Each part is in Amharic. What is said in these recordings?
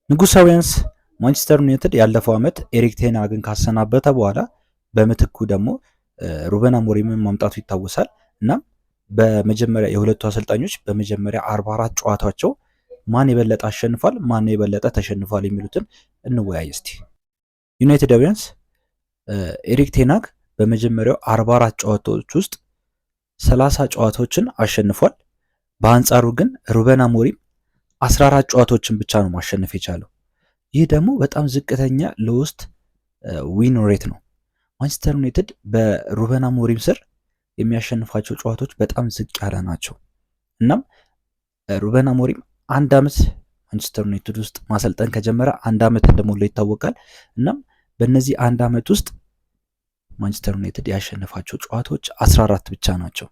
ንጉሳውያንስ ማንቸስተር ዩናይትድ ያለፈው ዓመት ኤሪክ ቴን ሃግን ካሰናበተ በኋላ በምትኩ ደግሞ ሩበን አሞሪምን ማምጣቱ ይታወሳል። እናም በመጀመሪያ የሁለቱ አሰልጣኞች በመጀመሪያ 44 ጨዋታቸው ማን የበለጠ አሸንፏል፣ ማን የበለጠ ተሸንፏል የሚሉትን እንወያይ እስቲ። ዩናይትዳውያንስ ኤሪክ ቴን ሃግ በመጀመሪያው 44 ጨዋታዎች ውስጥ 30 ጨዋታዎችን አሸንፏል። በአንጻሩ ግን ሩበን አሞሪም 14 ጨዋታዎችን ብቻ ነው ማሸነፍ የቻለው። ይህ ደግሞ በጣም ዝቅተኛ ሎስት ዊን ሬት ነው። ማንቸስተር ዩናይትድ በሩበን አሞሪም ስር የሚያሸንፋቸው ጨዋታዎች በጣም ዝቅ ያለ ናቸው። እናም ሩበን አሞሪም አንድ ዓመት ማንቸስተር ዩናይትድ ውስጥ ማሰልጠን ከጀመረ አንድ ዓመት እንደሞላ ይታወቃል። እናም በእነዚህ አንድ ዓመት ውስጥ ማንቸስተር ዩናይትድ ያሸነፋቸው ጨዋታዎች 14 ብቻ ናቸው።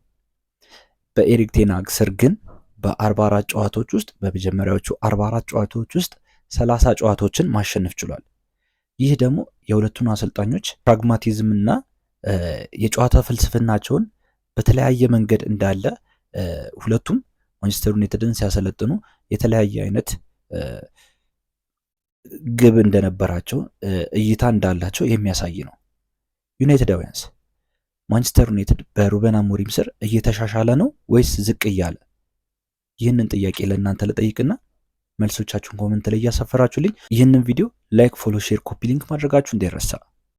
በኤሪክ ቴን ሃግ ስር ግን በ44 ጨዋታዎች ውስጥ በመጀመሪያዎቹ 44 ጨዋታዎች ውስጥ 30 ጨዋታዎችን ማሸነፍ ችሏል። ይህ ደግሞ የሁለቱን አሰልጣኞች ፕራግማቲዝም እና የጨዋታ ፍልስፍናቸውን በተለያየ መንገድ እንዳለ ሁለቱም ማንቸስተር ዩናይትድን ሲያሰለጥኑ የተለያየ አይነት ግብ እንደነበራቸው እይታ እንዳላቸው የሚያሳይ ነው። ዩናይትዳውያንስ ማንቸስተር ዩናይትድ በሩበን አሞሪም ስር እየተሻሻለ ነው ወይስ ዝቅ እያለ? ይህንን ጥያቄ ለእናንተ ልጠይቅና መልሶቻችሁን ኮመንት ላይ እያሰፈራችሁልኝ፣ ይህንን ቪዲዮ ላይክ፣ ፎሎ፣ ሼር፣ ኮፒ ሊንክ ማድረጋችሁ እንዳይረሳ።